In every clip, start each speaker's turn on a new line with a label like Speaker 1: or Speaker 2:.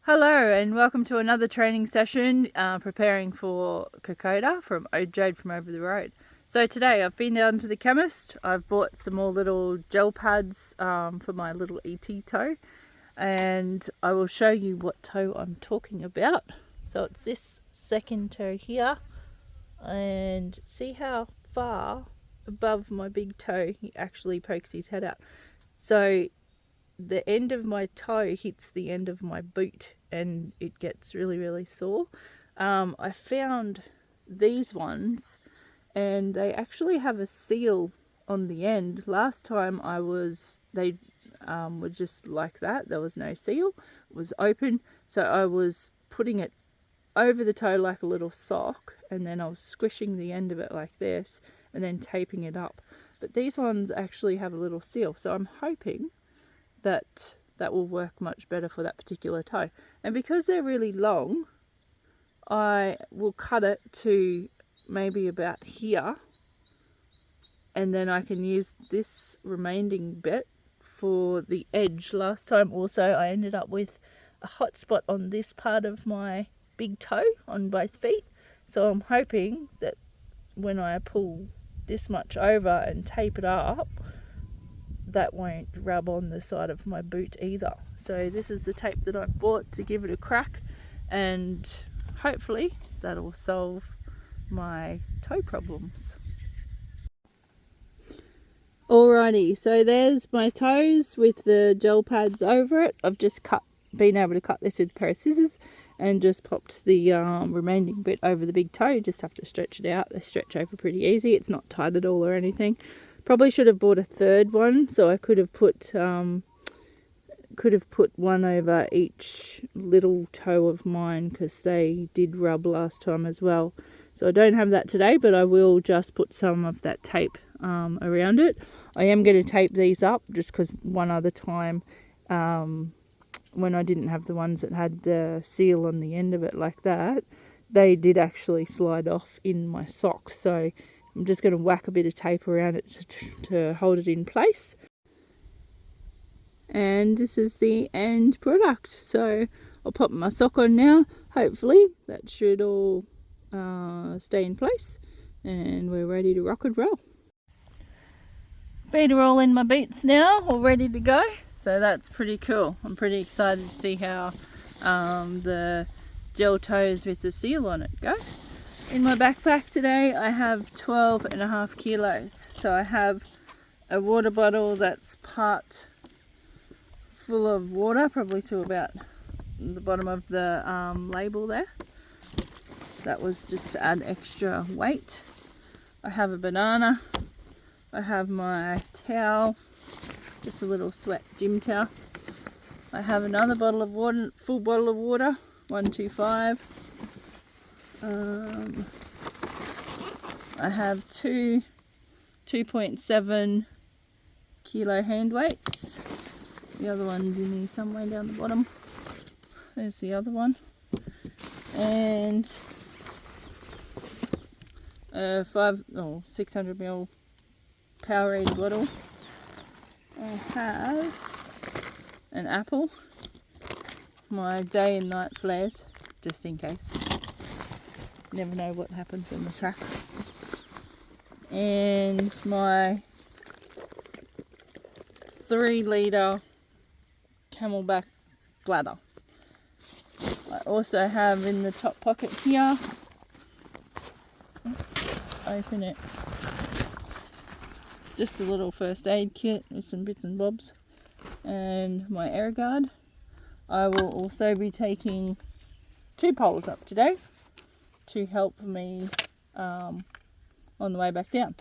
Speaker 1: Hello and welcome to another training session preparing for Kokoda from Jade from over the road. So today I've been down to the chemist. I've bought some more little gel pads for my little ET toe, and I will show you what toe I'm talking about. So it's this second toe here, and see how far above my big toe he actually pokes his head out. So the end of my toe hits the end of my boot and it gets really sore. I found these ones and they actually have a seal on the end. Last time they were just like that. There was no seal. It was open. So I was putting it over the toe like a little sock, and then I was squishing the end of it like this and then taping it up. But these ones actually have a little seal. So I'm hoping that will work much better for that particular toe. And because they're really long, I will cut it to maybe about here, and then I can use this remaining bit for the edge. Last time also I ended up with a hot spot on this part of my big toe on both feet, so I'm hoping that when I pull this much over and tape it up, that won't rub on the side of my boot either. So this is the tape that I bought to give it a crack, and hopefully that'll solve my toe problems. Alrighty, so there's my toes with the gel pads over it. I've just been able to cut this with a pair of scissors and just popped the remaining bit over the big toe. You just have to stretch it out. They stretch over pretty easy. It's not tight at all or anything. Probably should have bought a third one, so I could have put one over each little toe of mine, because they did rub last time as well. So I don't have that today, but I will just put some of that tape around it. I am going to tape these up just because one other time when I didn't have the ones that had the seal on the end of it like that, they did actually slide off in my socks. So I'm just going to whack a bit of tape around it to hold it in place. And this is the end product. So I'll pop my sock on now. Hopefully that should all stay in place, and we're ready to rock and roll. Feet are all in my boots now, all ready to go. So that's pretty cool. I'm pretty excited to see how the gel toes with the seal on it go. In my backpack today I have 12.5 kilos. So I have a water bottle that's part full of water, probably to about the bottom of the label there. That was just to add extra weight. I have a banana. I have my towel, just a little sweat gym towel. I have another bottle of water, full bottle of water, 125. I have two 2.7 kilo hand weights. The other one's in here somewhere down the bottom. There's the other one. And 600 ml Powerade bottle. I have an apple, my day and night flares, just in case. Never know what happens in the track. And my 3-litre Camelback bladder. I also have in the top pocket here, let's open it, just a little first aid kit with some bits and bobs, and my AirGuard. I will also be taking 2 poles up today to help me on the way back down.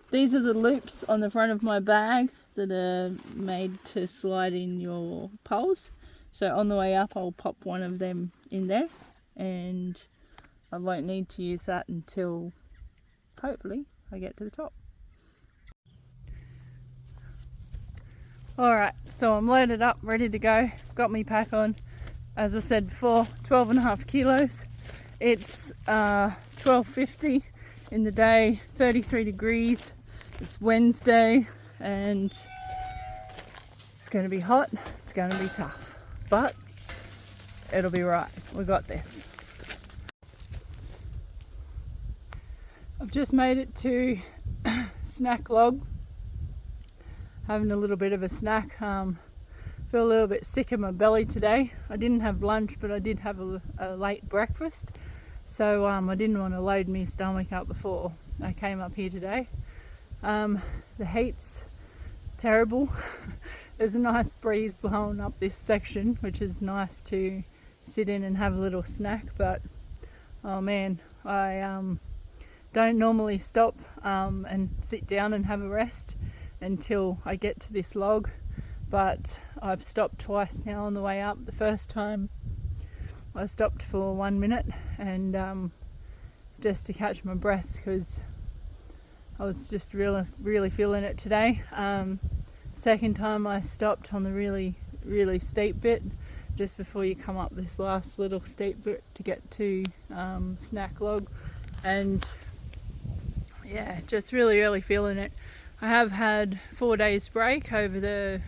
Speaker 1: These are the loops on the front of my bag that are made to slide in your poles. So on the way up I'll pop one of them in there, and I won't need to use that until hopefully I get to the top. Alright, so I'm loaded up, ready to go. Got my pack on. As I said before, 12.5 kilos. It's 12:50 in the day, 33 degrees. It's Wednesday and it's going to be hot. It's going to be tough. But it'll be right. We got this. I've just made it to snack log, having a little bit of a snack. Feel a little bit sick in my belly today. I didn't have lunch, but I did have a late breakfast, so I didn't want to load my stomach up before I came up here today. The heat's terrible. There's a nice breeze blowing up this section, which is nice to sit in and have a little snack, but oh man, I don't normally stop and sit down and have a rest until I get to this log, but I've stopped twice now on the way up. The first time I stopped for 1 minute and just to catch my breath, because I was just really feeling it today. Second time I stopped on the really steep bit just before you come up this last little steep bit to get to snack log, and yeah, just really feeling it. I have had 4 days break over the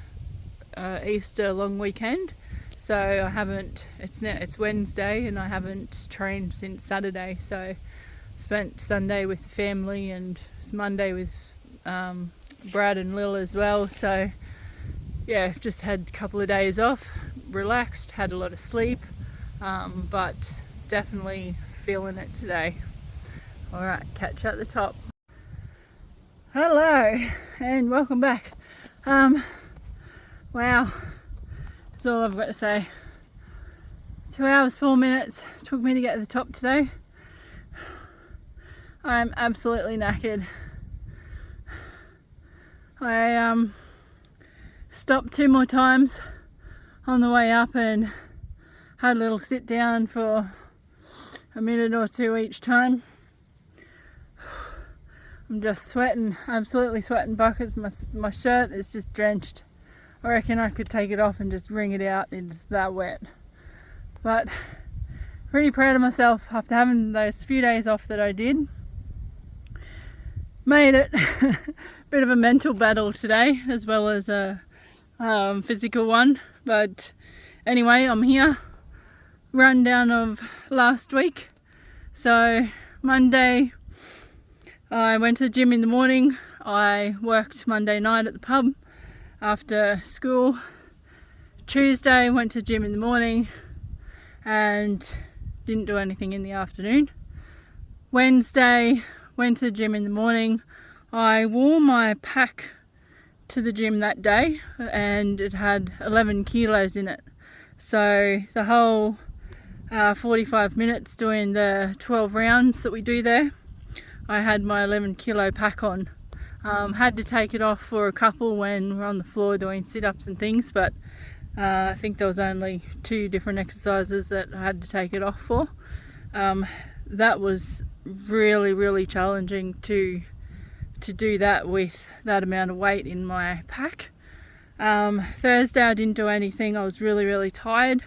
Speaker 1: Easter long weekend, so I haven't, it's Wednesday and I haven't trained since Saturday, so spent Sunday with the family and Monday with Brad and Lil as well. So yeah, just had a couple of days off, relaxed, had a lot of sleep, but definitely feeling it today. Alright, catch you at the top. Hello and welcome back. Wow, that's all I've got to say. 2 hours 4 minutes took me to get to the top today. I'm absolutely knackered. I stopped 2 more times on the way up and had a little sit down for a minute or two each time. I'm just sweating, absolutely sweating buckets. My shirt is just drenched. I reckon I could take it off and just wring it out. It's that wet. But pretty proud of myself after having those few days off that I did. Made it. Bit of a mental battle today as well as a physical one. But anyway, I'm here. Rundown of last week. So Monday, I went to the gym in the morning. I worked Monday night at the pub after school. Tuesday, went to the gym in the morning and didn't do anything in the afternoon. Wednesday, went to the gym in the morning. I wore my pack to the gym that day and it had 11 kilos in it. So the whole 45 minutes doing the 12 rounds that we do there, I had my 11 kilo pack on. Had to take it off for a couple when we're on the floor doing sit-ups and things, but I think there was only 2 different exercises that I had to take it off for. That was really challenging to do that with that amount of weight in my pack. Thursday I didn't do anything. I was really tired,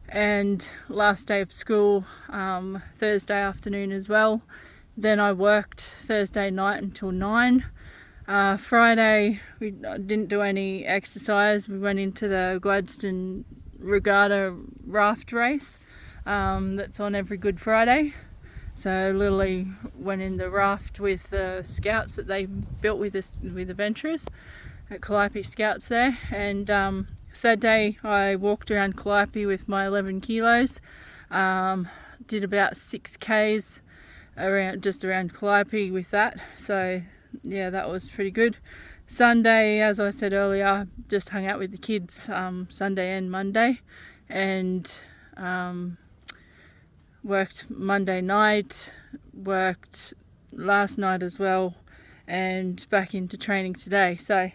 Speaker 1: and last day of school, Thursday afternoon as well. Then I worked Thursday night until 9. Friday we didn't do any exercise. We went into the Gladstone Regatta raft race that's on every Good Friday. So Lily went in the raft with the scouts that they built with the Venturers at Calliope Scouts there. And Saturday I walked around Calliope with my 11 kilos. Did about 6 Ks around Calliope with that. So yeah, that was pretty good. Sunday, as I said earlier, just hung out with the kids Sunday and Monday, and worked Monday night, worked last night as well, and back into training today. So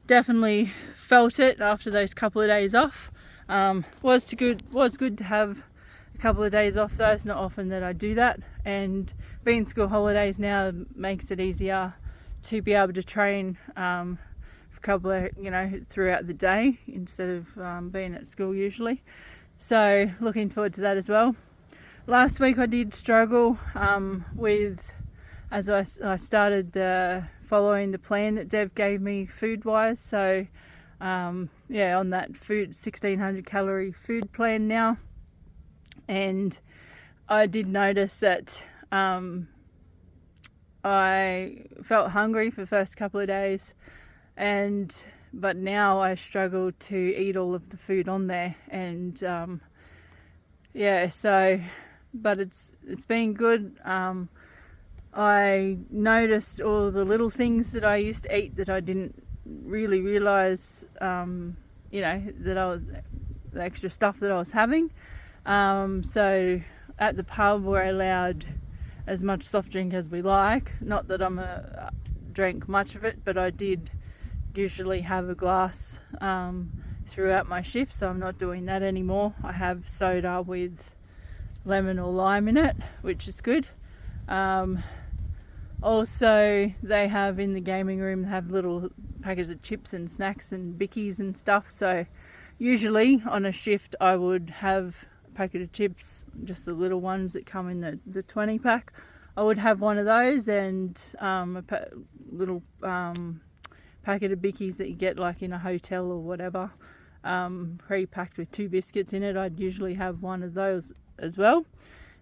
Speaker 1: definitely felt it after those couple of days off. Was good to have a couple of days off though. It's not often that I do that, and being school holidays now makes it easier to be able to train a couple of, throughout the day instead of being at school usually. So looking forward to that as well. Last week I did struggle with, as I started following the plan that Dev gave me food wise. So on that 1600 calorie food plan now, And I did notice that I felt hungry for the first couple of days, but now I struggle to eat all of the food on there, and but it's been good. I noticed all the little things that I used to eat that I didn't really realise, that I was, the extra stuff that I was having. So at the pub, we're allowed as much soft drink as we like. Not that drank much of it, but I did usually have a glass throughout my shift, so I'm not doing that anymore. I have soda with lemon or lime in it, which is good. Also, they have in the gaming room, they have little packets of chips and snacks and bickies and stuff. So usually on a shift I would have a packet of chips, just the little ones that come in the 20 pack. I would have one of those, and little packet of bickies that you get like in a hotel or whatever, pre-packed with 2 biscuits in it. I'd usually have one of those as well.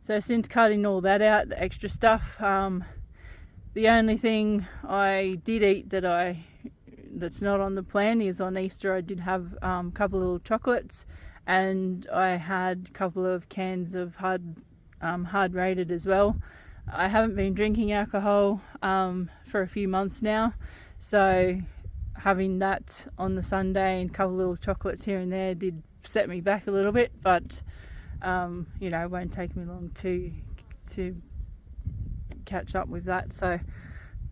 Speaker 1: So since cutting all that out, the extra stuff, the only thing I did eat that's not on the plan is on Easter I did have a couple of little chocolates, and I had a couple of cans of hard rated as well. I haven't been drinking alcohol for a few months now, so having that on the Sunday and a couple of little chocolates here and there did set me back a little bit, but it won't take me long to catch up with that, so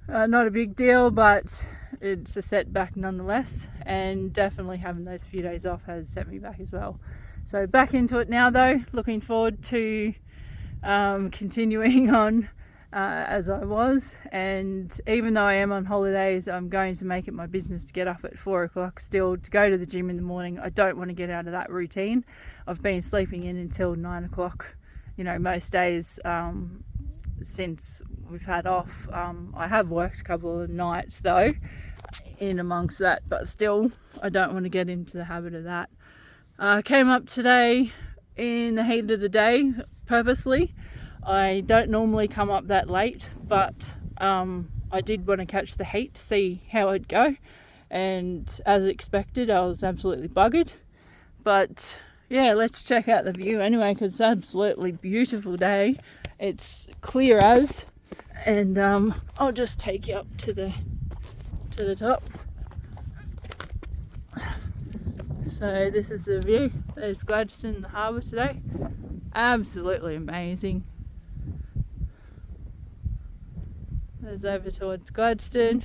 Speaker 1: not a big deal, but it's a setback nonetheless, and definitely having those few days off has set me back as well. So back into it now though, looking forward to continuing on as I was, and even though I am on holidays, I'm going to make it my business to get up at 4 o'clock still to go to the gym in the morning. I don't want to get out of that routine. I've been sleeping in until 9 o'clock, most days since we've had off. I have worked a couple of nights though in amongst that, but still I don't want to get into the habit of that. I came up today in the heat of the day purposely. I don't normally come up that late, but I did want to catch the heat to see how it'd go, and as expected I was absolutely buggered. But yeah, let's check out the view anyway, because it's an absolutely beautiful day. It's clear as, and I'll just take you up to the top. So this is the view. There's Gladstone, the harbour today. Absolutely amazing. There's over towards Gladstone.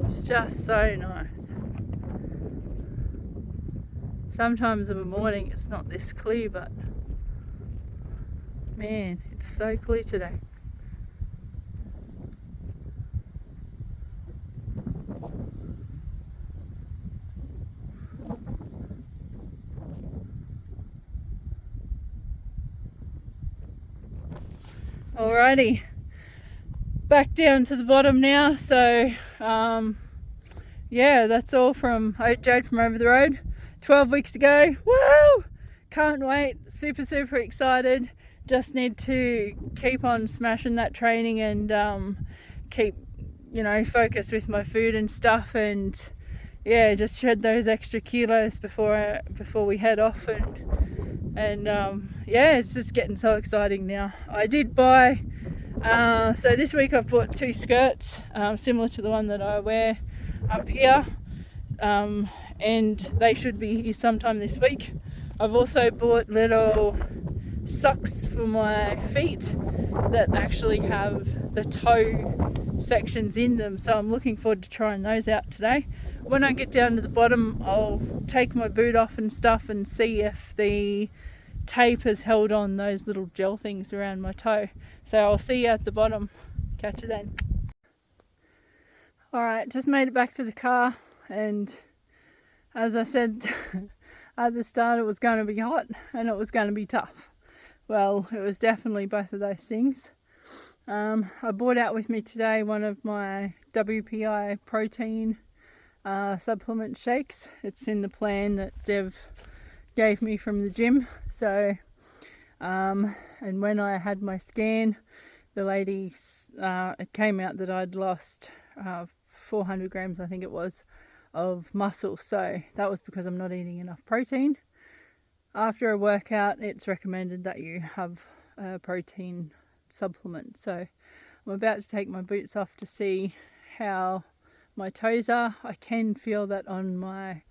Speaker 1: It's just so nice. Sometimes of a morning it's not this clear, but man, it's so clear today. Alrighty, back down to the bottom now. So that's all from Jade from over the road. 12 weeks to go. Woo! Can't wait. Super excited. Just need to keep on smashing that training and keep focused with my food and stuff, and just shed those extra kilos before we head off, and it's just getting so exciting now. I did buy so this week I've bought 2 skirts similar to the one that I wear up here, and they should be here sometime this week. I've also bought little socks for my feet that actually have the toe sections in them, so I'm looking forward to trying those out today. When I get down to the bottom, I'll take my boot off and stuff and see if the tape has held on those little gel things around my toe. So I'll see you at the bottom. Catch you then. Alright, just made it back to the car, and as I said at the start, it was going to be hot and it was going to be tough. Well, it was definitely both of those things. I brought out with me today one of my WPI protein supplement shakes. It's in the plan that Dev gave me from the gym. So, and when I had my scan, the lady, it came out that I'd lost 400 grams, I think it was, of muscle. So that was because I'm not eating enough protein. After a workout, it's recommended that you have a protein supplement. So I'm about to take my boots off to see how my toes are. I can feel that on my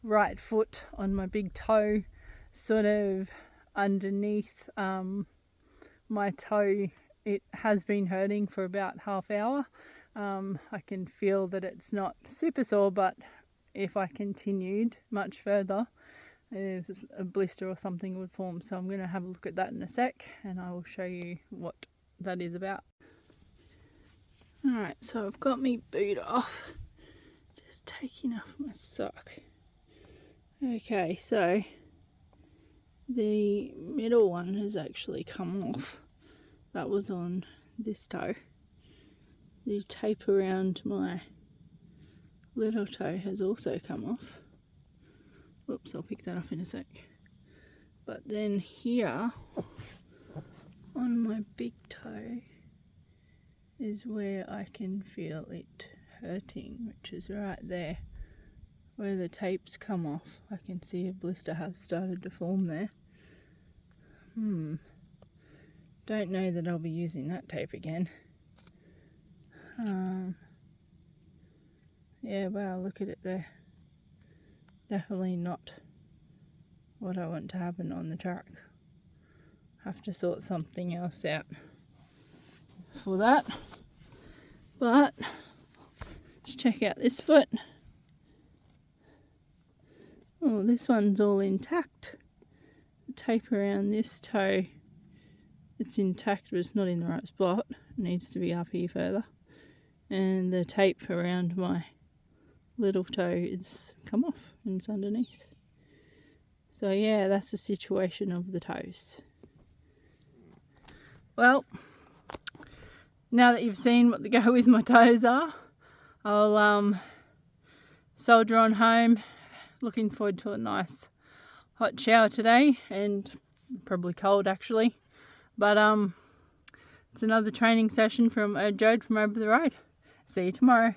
Speaker 1: right foot, on my big toe, sort of underneath my toe, it has been hurting for about half hour. I can feel that it's not super sore, but if I continued much further, there's a blister or something would form. So I'm going to have a look at that in a sec, and I will show you what that is about. Alright, so I've got my boot off, just taking off my sock. Okay, so the middle one has actually come off. That was on this toe. The tape around my little toe has also come off. Whoops, I'll pick that up in a sec. But then here, on my big toe, is where I can feel it hurting, which is right there. Where the tape's come off, I can see a blister has started to form there. Don't know that I'll be using that tape again. Yeah, wow, look at it there. Definitely not what I want to happen on the track. Have to sort something else out for that. But let's check out this foot. Oh, this one's all intact. The tape around this toe, it's intact, but it's not in the right spot. It needs to be up here further. And the tape around my little toe is come off and it's underneath. So yeah, that's the situation of the toes. Well, now that you've seen what the go with my toes are, I'll soldier on home. Looking forward to a nice hot shower today, and probably cold actually. But it's another training session from Jode from over the road. See you tomorrow.